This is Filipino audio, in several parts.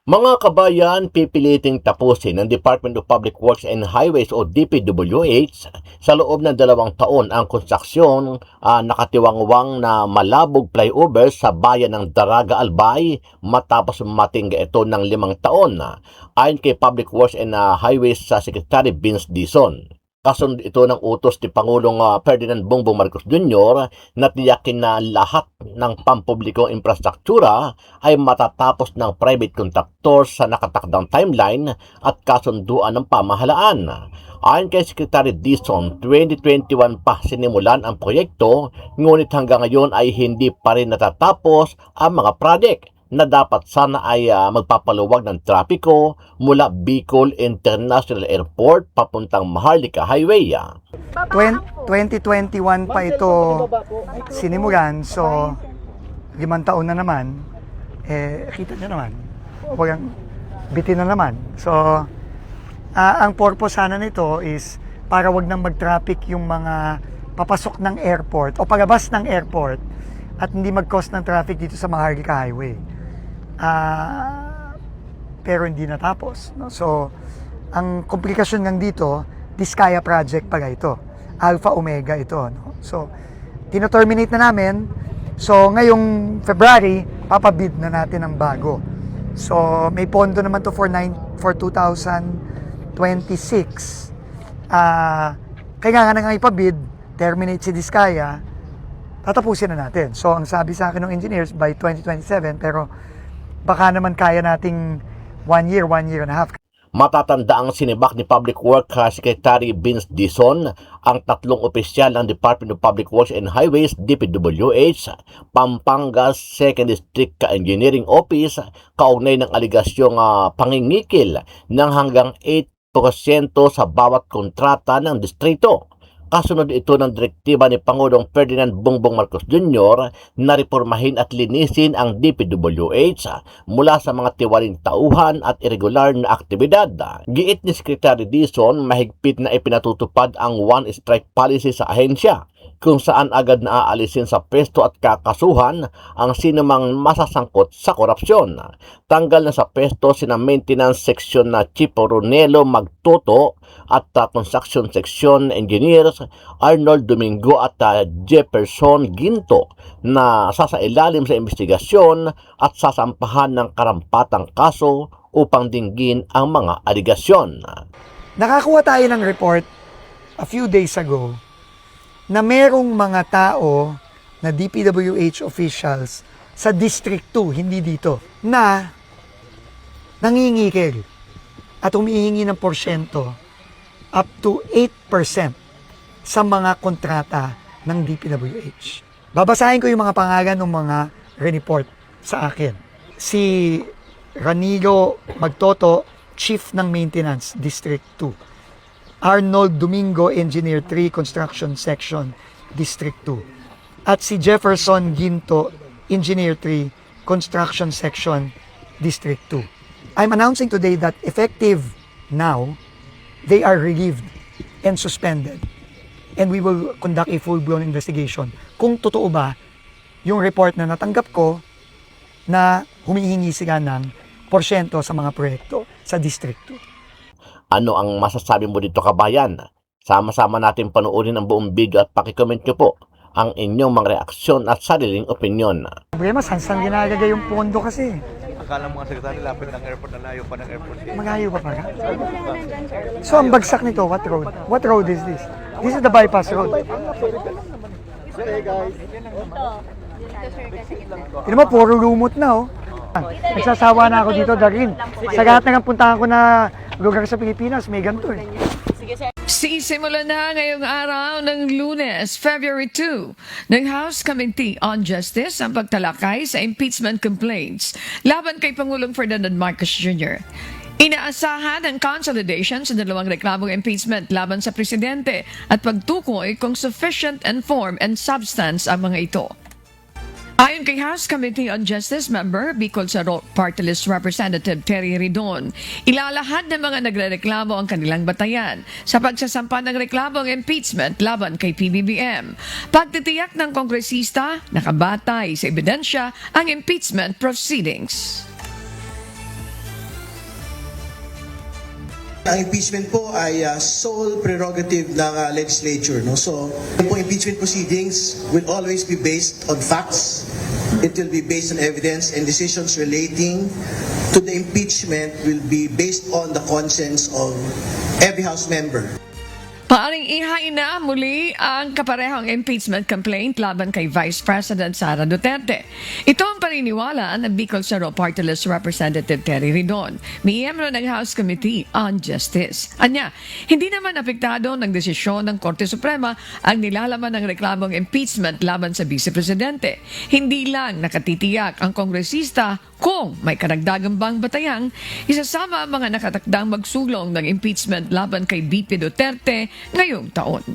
Mga kabayan, pipiliting tapusin ng Department of Public Works and Highways o DPWH sa loob ng 2 taon ang konstruksyon nakatiwangwang na malabog flyover sa bayan ng Daraga Albay matapos matingga ito ng 5 taon ayon kay Public Works and Highways Secretary Vince Dizon. Kasunod ito ng utos ni Pangulong Ferdinand Bongbong Marcos Jr. na tiyakin na lahat ng pampublikong infrastruktura ay matatapos ng private contractor sa nakatakdang timeline at kasunduan ng pamahalaan. Ayon kay Secretary Dizon, 2021 pa sinimulan ang proyekto, ngunit hanggang ngayon ay hindi pa rin natatapos ang mga project na dapat sana ay magpapaluwag ng trapiko mula Bicol International Airport papuntang Maharlika Highway. 2021 pa ito sinimulan, so 5 taon na naman, kita nyo naman, walang bitin na naman. So, ang purpose sana nito is para wag nang mag-traffic yung mga papasok ng airport o palabas ng airport at hindi mag-cause ng traffic dito sa Maharlika Highway. Pero hindi natapos, no? So, ang komplikasyon lang dito, Diskaya project pala ito. Alpha Omega ito, no? So, tino-terminate na namin. So, ngayong February, papabid na natin ang bago. So, may pondo naman to for 2026. Kailangan na nga ipabid, terminate si Diskaya, tatapusin na natin. So, ang sabi sa akin ng engineers, by 2027, pero baka naman kaya nating 1 year and a half. Matatanda ang sinibak ni Public Works Secretary Vince Dizon ang 3 opisyal ng Department of Public Works and Highways DPWH, Pampanga 2nd District Engineering Office kaugnay ng aligasyong pangingikil ng hanggang 8% sa bawat kontrata ng distrito. Kasunod ito ng direktiba ni Pangulong Ferdinand Bongbong Marcos Jr. na reformahin at linisin ang DPWH mula sa mga tiwaling tauhan at irregular na aktibidad. Giit ni Secretary Dizon, mahigpit na ipinatutupad ang one strike policy sa ahensya, kung saan agad na aalisin sa pwesto at kakasuhan ang sinumang masasangkot sa korupsyon. Tanggal na sa pwesto sina Maintenance Section na Chief Ronelo Magtoto at Construction Section Engineers Arnold Domingo at Jefferson Ginto na sasailalim sa investigasyon at sasampahan ng karampatang kaso upang dinggin ang mga aligasyon. Nakakuha tayo ng report a few days ago na merong mga tao na DPWH officials sa District 2, hindi dito, na nangingikil at humihingi ng porsyento up to 8% sa mga kontrata ng DPWH. Babasahin ko yung mga pangalan ng mga report sa akin. Si Ranilo Magtoto, Chief ng Maintenance, District 2. Arnold Domingo, Engineer 3, Construction Section, District 2. At si Jefferson Ginto, Engineer 3, Construction Section, District 2. I'm announcing today that effective now, they are relieved and suspended. And we will conduct a full-blown investigation kung totoo ba yung report na natanggap ko na humihingi sila ng porsyento sa mga proyekto sa District 2. Ano ang masasabi mo dito, kabayan? Sama-sama natin panoorin ang buong video at pakicomment nyo po ang inyong mga reaksyon at sariling opinion. Problema, saan ginagagay yung pondo kasi? Akala mo nga sekretary, lapit ng airport, na layo pa ng airport. Malayo pa pala. So, ang bagsak nito, what road? What road is this? This is the bypass road. Ito mo, puro lumot na, oh. Nagsasawa na ako dito, Darin. Sa lahat na ng puntahan ko na lugar sa Pilipinas, may ganito eh. Sisimula na ngayong araw ng Lunes, February 2, ng House Committee on Justice ang pagtalakay sa impeachment complaints laban kay Pangulong Ferdinand Marcos Jr. Inaasahan ang consolidation sa 2 reklamong impeachment laban sa presidente at pagtukoy kung sufficient in form and substance ang mga ito. Ayon kay House Committee on Justice member Bicol Sarok Party List Representative Terry Ridon, ilalahad ng mga nagrereklamo ang kanilang batayan sa pagsasampa ng reklamong impeachment laban kay PBBM. Pagtitiyak ng kongresista, nakabatay sa ebidensya ang impeachment proceedings. Ang impeachment po ay sole prerogative ng legislature. No? So, yung po impeachment proceedings will always be based on facts. It will be based on evidence, and decisions relating to the impeachment will be based on the conscience of every House member. Paaring ihain na muli ang kaparehong impeachment complaint laban kay Vice President Sara Duterte. Ito ang paniniwala ng Bicol Saro Party List Representative Terry Ridon, miyembro ng House Committee on Justice. Anya, hindi naman apektado ng desisyon ng Korte Suprema ang nilalaman ng reklamong impeachment laban sa Vice Presidente. Hindi lang nakatitiyak ang kongresista kung may karagdagang bang batayang isasama ang mga nakatakdang magsulong ng impeachment laban kay BP Duterte ngayong taon.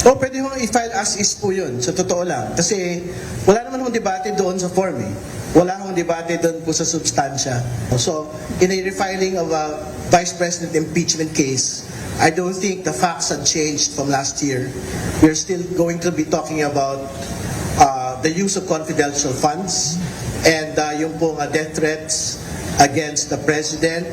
O pwede mo i-file as is po yun, sa totoo lang. Kasi wala naman akong debate doon sa form eh. Wala akong debate doon po sa substansya. So, in a refiling of a Vice President impeachment case, I don't think the facts have changed from last year. We're still going to be talking about the use of confidential funds and yung pong death threats against the President,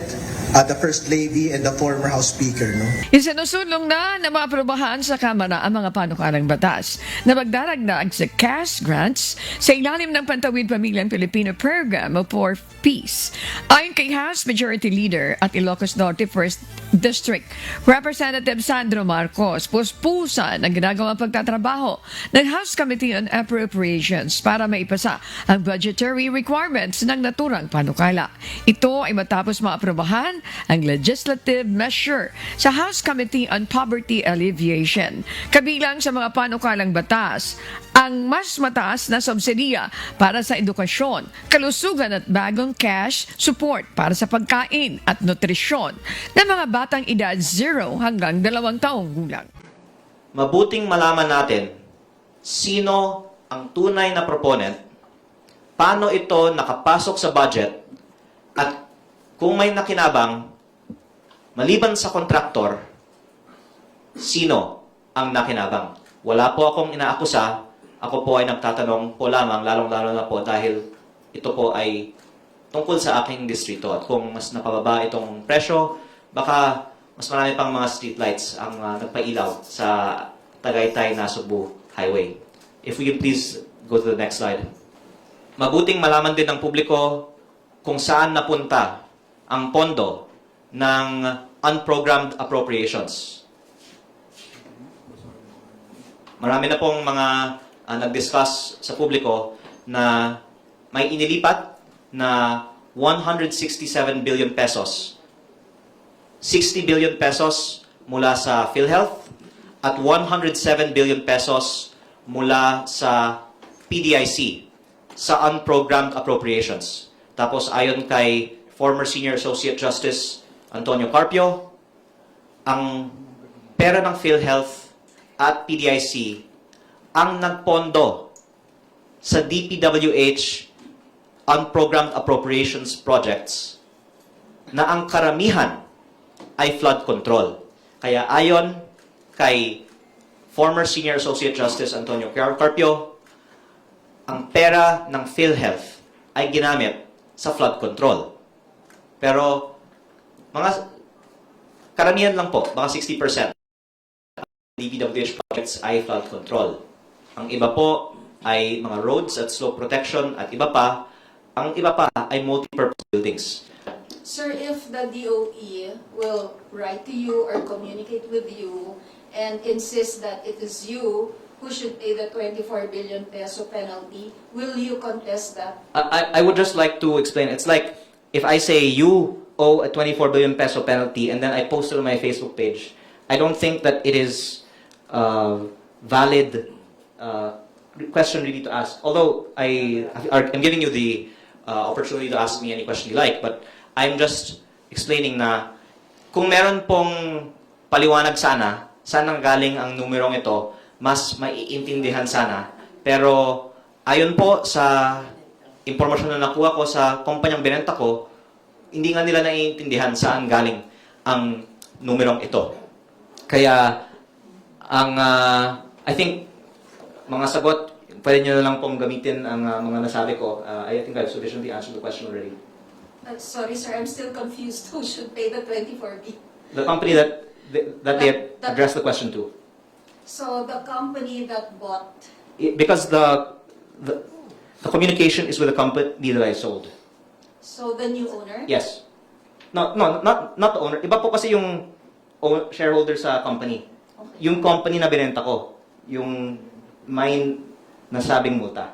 the First Lady, and the former House Speaker. No? Isinusulong na maaprobahan sa Kamara ang mga panukalang batas na magdaragdag sa cash grants sa ilalim ng Pantawid Pamilyang Pilipino Program for Peace. Ayon kay House Majority Leader at Ilocos Norte 1st District Representative Sandro Marcos, puspusan ang ginagawang pagtatrabaho ng House Committee on Appropriations para maipasa ang budgetary requirements ng naturang panukala. Ito ay matapos maaprobahan ang legislative measure sa House Committee on Poverty Alleviation. Kabilang sa mga panukalang batas, ang mas mataas na subsidiya para sa edukasyon, kalusugan at bagong cash support para sa pagkain at nutrisyon ng mga batang edad 0 hanggang 2 taong gulang. Mabuting malaman natin sino ang tunay na proponent, paano ito nakapasok sa budget, at kung may nakinabang, maliban sa kontraktor, sino ang nakinabang? Wala po akong inaakusa. Ako po ay nagtatanong po lamang, lalong-lalo na po dahil ito po ay tungkol sa aking distrito. At kung mas napababa itong presyo, baka mas marami pang mga streetlights ang nagpailaw sa Tagaytay-Nasugbu Highway. If we could please go to the next slide. Mabuting malaman din ng publiko kung saan napunta ang pondo ng unprogrammed appropriations. Marami na pong mga nag-discuss sa publiko na may inilipat na 167 billion pesos. 60 billion pesos mula sa PhilHealth at 107 billion pesos mula sa PDIC sa unprogrammed appropriations. Tapos ayon kay former Senior Associate Justice Antonio Carpio, ang pera ng PhilHealth at PDIC ang nagpondo sa DPWH unprogrammed appropriations projects na ang karamihan ay flood control. Kaya ayon kay former Senior Associate Justice Antonio Carpio, ang pera ng PhilHealth ay ginamit sa flood control. Pero mga karamihan lang po, mga 60% DPWH projects ay flood control. Ang iba po ay mga roads at slope protection at iba pa. Ang iba pa ay multi-purpose buildings. Sir, if the DOE will write to you or communicate with you and insist that it is you who should pay the 24 billion peso penalty, will you contest that? I would just like to explain. It's like if I say you owe a 24 billion peso penalty and then I post it on my Facebook page, I don't think that it is valid question really to ask. Although I'm giving you the opportunity to ask me any question you like, but I'm just explaining na kung meron pong paliwanag sana, saan galing ang numerong ito, mas maiintindihan sana. Pero ayon po sa impormasyon na nakuha ko sa kumpanyang binenta ko, hindi nga nila naiintindihan saan galing ang numerong ito. Kaya I think mga sagot, pwede nyo na lang pong gamitin ang mga nasabi ko. I think I've sufficiently answered the question already. Sorry, sir, I'm still confused. Who should pay the 24B? The company that they addressed the question to. So the company that bought, Because the communication is with the company that I sold. so the new owner? Yes. No, not the owner. Iba po kasi yung shareholder sa company. Okay. Yung company na binenta ko, yung may nasabing multa.